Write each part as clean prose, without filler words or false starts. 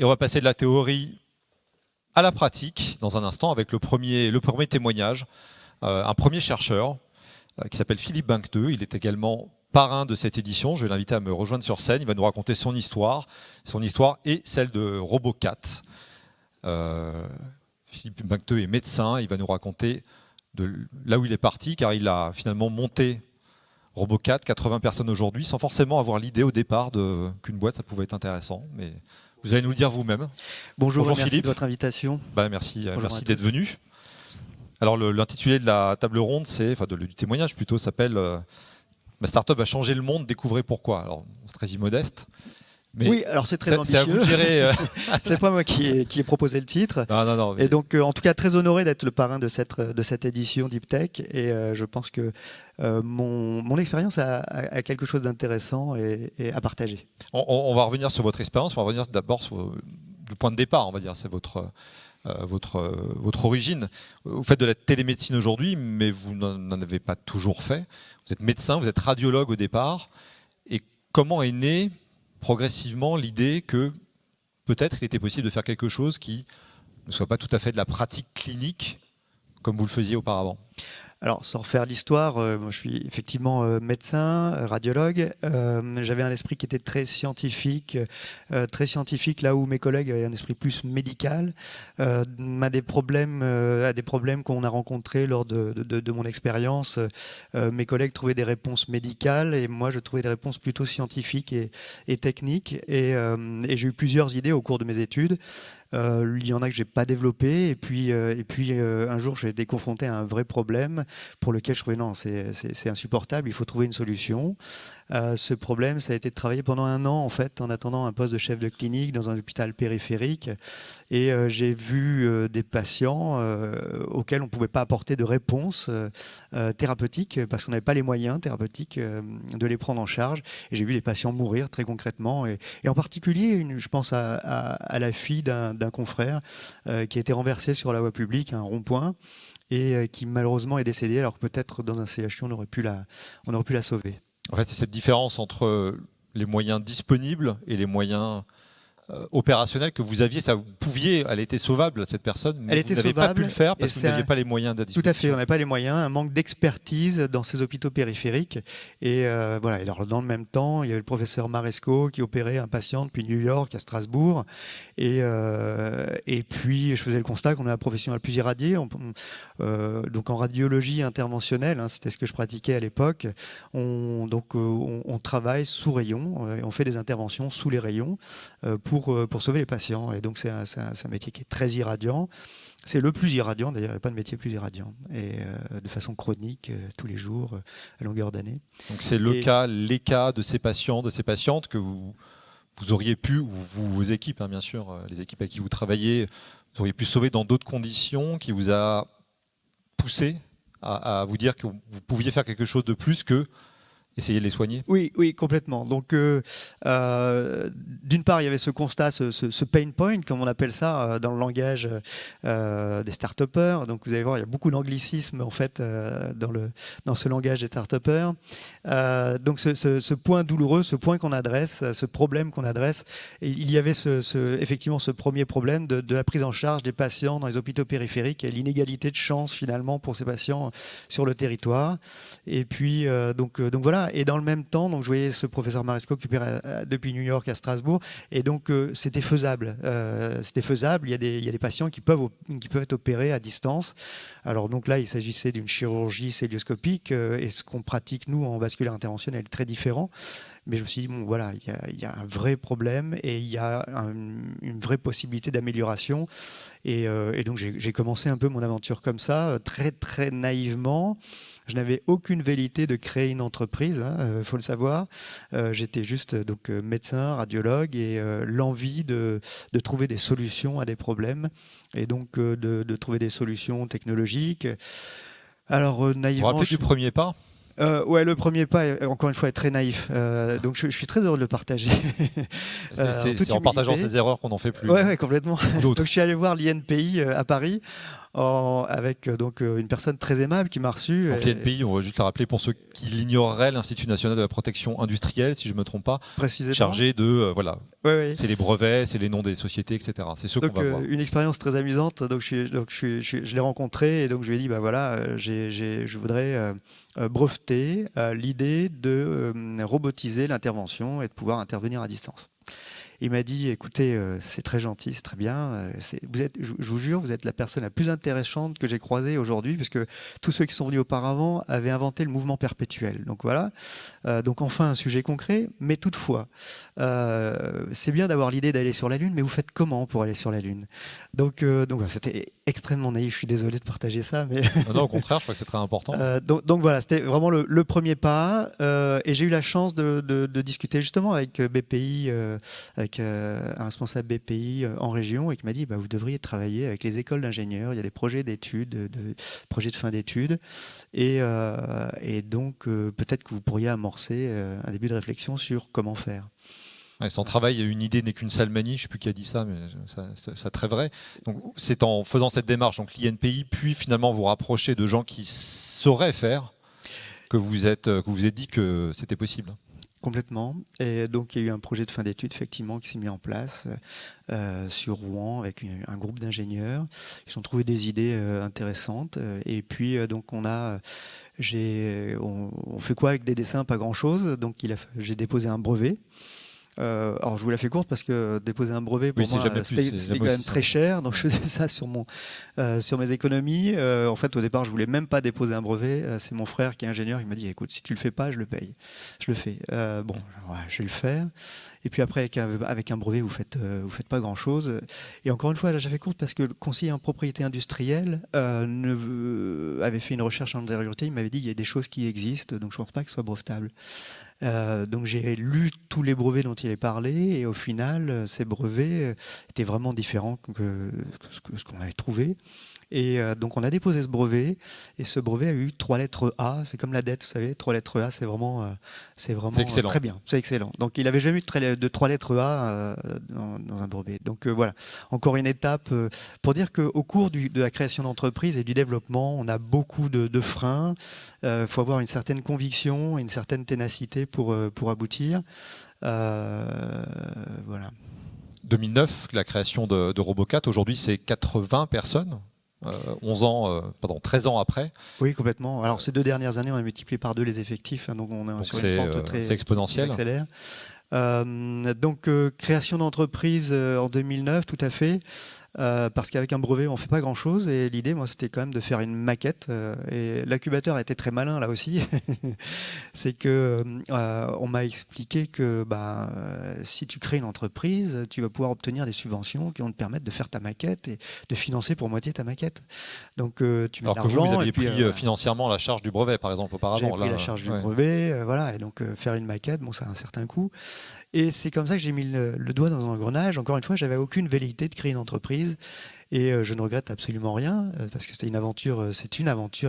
Et on va passer de la théorie à la pratique dans un instant avec le premier témoignage, un premier chercheur qui s'appelle Philippe Bancteux. Il est également parrain de cette édition. Je vais l'inviter à me rejoindre sur scène. Il va nous raconter son histoire et celle de RoboCat. Philippe Bancteux est médecin. Il va nous raconter de là où il est parti, car il a finalement monté RoboCat, 80 personnes aujourd'hui, sans forcément avoir l'idée au départ qu'une boîte, ça pouvait être intéressant. Mais vous allez nous le dire vous-même. Bonjour Philippe. Merci de votre invitation. Merci d'être venu. Alors l'intitulé de la table ronde, du témoignage plutôt, s'appelle Ma startup va changer le monde, découvrez pourquoi. Alors c'est très immodeste. Mais oui, alors c'est très ambitieux. C'est à vous de gérer. C'est pas moi qui ai proposé le titre. Non, Et donc, en tout cas, très honoré d'être le parrain de cette édition Deep Tech. Et je pense que mon expérience a quelque chose d'intéressant et à partager. On va revenir sur votre expérience. On va revenir d'abord sur le point de départ, on va dire. C'est votre origine. Vous faites de la télémédecine aujourd'hui, mais vous n'en avez pas toujours fait. Vous êtes médecin, vous êtes radiologue au départ. Et comment est née progressivement l'idée que peut-être il était possible de faire quelque chose qui ne soit pas tout à fait de la pratique clinique comme vous le faisiez auparavant? Alors, sans refaire l'histoire, moi je suis effectivement médecin, radiologue. J'avais un esprit qui était très scientifique, là où mes collègues avaient un esprit plus médical. À des problèmes qu'on a rencontrés lors de mon expérience, mes collègues trouvaient des réponses médicales et moi je trouvais des réponses plutôt scientifiques et techniques. Et j'ai eu plusieurs idées au cours de mes études. Il y en a que j'ai pas développé et puis un jour j'ai été confronté à un vrai problème pour lequel je trouvais non, c'est insupportable, il faut trouver une solution. Ce problème, ça a été de travailler pendant 1 an en fait en attendant un poste de chef de clinique dans un hôpital périphérique et j'ai vu des patients auxquels on pouvait pas apporter de réponse thérapeutique parce qu'on n'avait pas les moyens thérapeutiques de les prendre en charge et j'ai vu les patients mourir très concrètement et en particulier je pense à la fille d'un confrère qui a été renversé sur la voie publique, un rond-point, et qui malheureusement est décédé alors que peut-être dans un CHU on aurait pu la sauver. En fait, c'est cette différence entre les moyens disponibles et les moyens opérationnels que vous aviez. Vous pouviez, elle était sauvable, cette personne, mais vous n'avez pas pu le faire parce que vous n'aviez pas les moyens de disposition. Tout à fait, on n'avait pas les moyens, un manque d'expertise dans ces hôpitaux périphériques. Et voilà. Et alors, dans le même temps, il y avait le professeur Maresco qui opérait un patient depuis New York à Strasbourg. Et puis, je faisais le constat qu'on est la profession la plus irradiée. Donc, en radiologie interventionnelle, c'était ce que je pratiquais à l'époque. On travaille sous rayon, on fait des interventions sous les rayons pour sauver les patients. Et donc, c'est un métier qui est très irradiant. C'est le plus irradiant, d'ailleurs, il n'y a pas de métier plus irradiant. Et de façon chronique, tous les jours, à longueur d'année. Donc, c'est les cas de ces patients, de ces patientes que vous auriez pu, ou vos équipes, bien sûr, les équipes avec qui vous travaillez, vous auriez pu sauver dans d'autres conditions, qui vous a poussé à vous dire que vous pouviez faire quelque chose de plus que essayer de les soigner? Oui, complètement. Donc, d'une part, il y avait ce constat, ce pain point, comme on appelle ça dans le langage des start-upers. Donc, vous allez voir, il y a beaucoup d'anglicisme en fait dans ce langage des start-upers. Donc, ce point douloureux, ce point qu'on adresse, ce problème qu'on adresse, il y avait effectivement ce premier problème de la prise en charge des patients dans les hôpitaux périphériques et l'inégalité de chance finalement pour ces patients sur le territoire. Et puis, donc voilà. Et dans le même temps, donc je voyais ce professeur Maresco qui opérait depuis New York à Strasbourg, et donc c'était faisable. Il y a des patients qui peuvent être opérés à distance. Alors donc là, il s'agissait d'une chirurgie cœlioscopique, et ce qu'on pratique nous en vasculaire interventionnel est très différent. Mais je me suis dit bon voilà, il y a un vrai problème et il y a une vraie possibilité d'amélioration. Et donc j'ai commencé un peu mon aventure comme ça, très très naïvement. Je n'avais aucune velléité de créer une entreprise, faut le savoir. J'étais juste médecin, radiologue, et l'envie de trouver des solutions à des problèmes, et donc de trouver des solutions technologiques. Alors naïvement. Vous vous rappelez du premier pas? Ouais, le premier pas, encore une fois, est très naïf. Donc je suis très heureux de le partager. C'est en partageant ses erreurs qu'on n'en fait plus. Ouais, complètement. Donc je suis allé voir l'INPI à Paris avec donc une personne très aimable qui m'a reçu. Donc l'INPI, on va juste le rappeler pour ceux qui l'ignoreraient, l'Institut national de la protection industrielle, si je ne me trompe pas, précisément chargé de voilà, ouais. c'est les brevets, c'est les noms des sociétés, etc. C'est ceux qu'on va voir. Une expérience très amusante. Donc je l'ai rencontré et donc je lui ai dit bah voilà, je voudrais breveter l'idée de robotiser l'intervention et de pouvoir intervenir à distance. Il m'a dit, écoutez, c'est très gentil, c'est très bien. Je vous jure, vous êtes la personne la plus intéressante que j'ai croisée aujourd'hui, parce que tous ceux qui sont venus auparavant avaient inventé le mouvement perpétuel. Donc voilà. Donc enfin, un sujet concret. Mais toutefois, c'est bien d'avoir l'idée d'aller sur la Lune, mais vous faites comment pour aller sur la Lune? Donc voilà, c'était extrêmement naïf. Je suis désolé de partager ça, mais non, au contraire, je crois que c'est très important. donc voilà, c'était vraiment le premier pas. Et j'ai eu la chance de discuter justement avec BPI, avec un responsable BPI en région, et qui m'a dit bah, vous devriez travailler avec les écoles d'ingénieurs, il y a des projets d'études, projets de fin d'études, et donc peut-être que vous pourriez amorcer un début de réflexion sur comment faire. Ouais, sans travail, une idée n'est qu'une sale manie, je ne sais plus qui a dit ça, mais ça très vrai. Donc c'est en faisant cette démarche, donc l'INPI, puis finalement vous rapprocher de gens qui sauraient faire, que vous êtes dit que c'était possible. Complètement. Et donc, il y a eu un projet de fin d'études, effectivement, qui s'est mis en place sur Rouen avec un groupe d'ingénieurs. Ils ont trouvé des idées intéressantes. Et puis, donc, on fait quoi avec des dessins? Pas grand-chose. Donc, j'ai déposé un brevet. Alors je vous la fais courte parce que déposer un brevet pour moi c'était quand même très cher, donc je faisais ça sur mes économies. En fait au départ je voulais même pas déposer un brevet, c'est mon frère qui est ingénieur, il m'a dit écoute si tu le fais pas je le paye, je le fais. Bon ouais, je vais le faire. Et puis après avec un brevet vous faites pas grand chose. Et encore une fois là j'ai fait courte parce que le conseiller en propriété industrielle avait fait une recherche en antériorité, il m'avait dit il y a des choses qui existent donc je pense pas que ce soit brevetable. Donc j'ai lu tous les brevets dont il est parlé et au final ces brevets étaient vraiment différents que ce qu'on avait trouvé. Et donc on a déposé ce brevet et ce brevet a eu 3 lettres A, c'est comme la dette, vous savez, 3 lettres A, c'est vraiment très bien, c'est excellent. Donc il n'avait jamais eu de 3 lettres A dans un brevet. Donc voilà, encore une étape pour dire qu'au cours de la création d'entreprise et du développement, on a beaucoup de freins. Il faut avoir une certaine conviction et une certaine ténacité pour aboutir. Voilà. 2009, la création de Robocat, aujourd'hui c'est 80 personnes. 13 ans après. Oui, complètement. Alors ces 2 dernières années, on a multiplié par 2 les effectifs, hein, donc on est sur une pente c'est exponentiel. Qui accélère. Donc création d'entreprise en 2009, tout à fait. Parce qu'avec un brevet, on ne fait pas grand-chose. Et l'idée, moi, c'était quand même de faire une maquette. Et l'incubateur a été très malin, là aussi. C'est que on m'a expliqué que si tu crées une entreprise, tu vas pouvoir obtenir des subventions qui vont te permettre de faire ta maquette et de financer pour moitié ta maquette. Donc, tu mets de l'argent. Vous aviez pris financièrement la charge du brevet, par exemple, auparavant. J'ai pris la charge du brevet. Voilà. Et donc, faire une maquette, bon, ça a un certain coût. Et c'est comme ça que j'ai mis le doigt dans un engrenage. Encore une fois, j'avais aucune velléité de créer une entreprise et je ne regrette absolument rien parce que c'est une aventure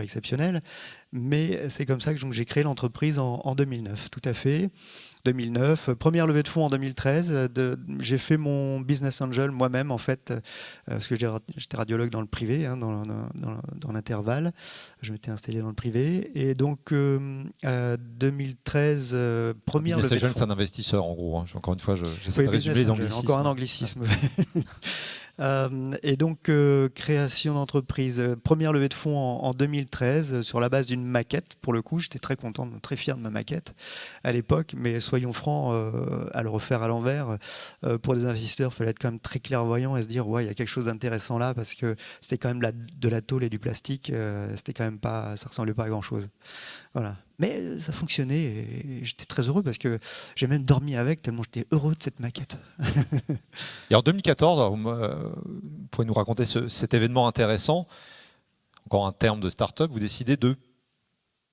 exceptionnelle. Mais c'est comme ça que j'ai créé l'entreprise en 2009, tout à fait. 2009, première levée de fonds en 2013. J'ai fait mon business angel moi-même en fait, parce que j'étais radiologue dans le privé, hein, dans l'intervalle. Je m'étais installé dans le privé et donc 2013, première levée de fonds. Business angel, c'est un investisseur en gros. Hein. Encore une fois, j'essaie de résumer les anglicismes. Encore un anglicisme. Et donc, création d'entreprise, première levée de fonds en 2013 sur la base d'une maquette. Pour le coup, j'étais très content, très fier de ma maquette à l'époque, mais soyons francs, à le refaire à l'envers, pour des investisseurs, il fallait être quand même très clairvoyant et se dire ouais, il y a quelque chose d'intéressant là parce que c'était quand même de la tôle et du plastique, c'était quand même pas, ça ressemblait pas à grand chose. Voilà. Mais ça fonctionnait et j'étais très heureux parce que j'ai même dormi avec tellement j'étais heureux de cette maquette. Et en 2014, vous pouvez nous raconter cet événement intéressant, encore un terme de start-up, vous décidez de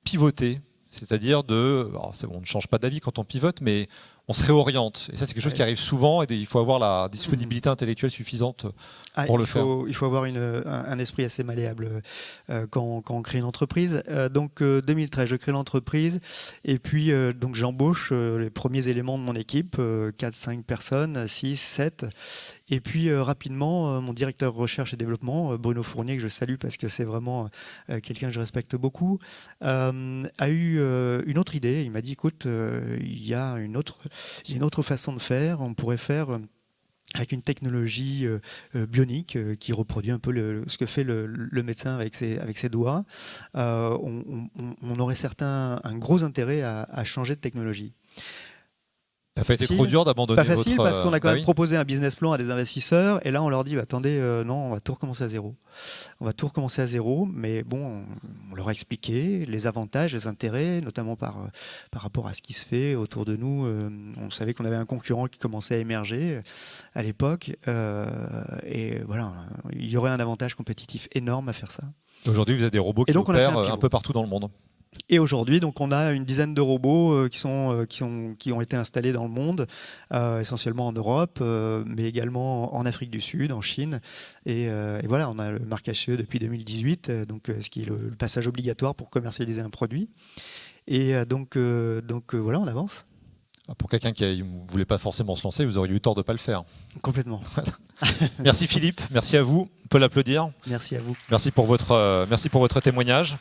pivoter, c'est-à-dire on ne change pas d'avis quand on pivote, mais on se réoriente. Et ça, c'est quelque chose qui arrive souvent, et il faut avoir la disponibilité intellectuelle suffisante pour le faire. Il faut avoir un esprit assez malléable quand on crée une entreprise. Donc 2013, je crée l'entreprise, et puis donc j'embauche les premiers éléments de mon équipe, 4-5 personnes, 6, 7. Et puis rapidement, mon directeur recherche et développement, Bruno Fournier, que je salue parce que c'est vraiment quelqu'un que je respecte beaucoup, a eu une autre idée. Il m'a dit, écoute, il y a une autre façon de faire. On pourrait faire avec une technologie bionique qui reproduit un peu ce que fait le médecin avec ses doigts. On aurait un gros intérêt à changer de technologie. Ça n'a pas été trop dur d'abandonner votre... Pas facile, parce qu'on a quand même oui. proposé un business plan à des investisseurs, et là on leur dit, attendez, non, on va tout recommencer à zéro. On va tout recommencer à zéro, mais bon, on leur a expliqué les avantages, les intérêts, notamment par rapport à ce qui se fait autour de nous. On savait qu'on avait un concurrent qui commençait à émerger à l'époque, et voilà, il y aurait un avantage compétitif énorme à faire ça. Aujourd'hui, vous avez des robots qui opèrent un peu partout dans le monde. Et aujourd'hui, donc, on a une dizaine de robots qui ont été installés dans le monde, essentiellement en Europe, mais également en Afrique du Sud, en Chine. Et voilà, on a le marquage CE depuis 2018, donc, ce qui est le passage obligatoire pour commercialiser un produit. Et donc voilà, on avance. Pour quelqu'un qui ne voulait pas forcément se lancer, vous auriez eu tort de ne pas le faire. Complètement. Voilà. Merci Philippe, merci à vous. On peut l'applaudir. Merci à vous. Merci pour votre témoignage.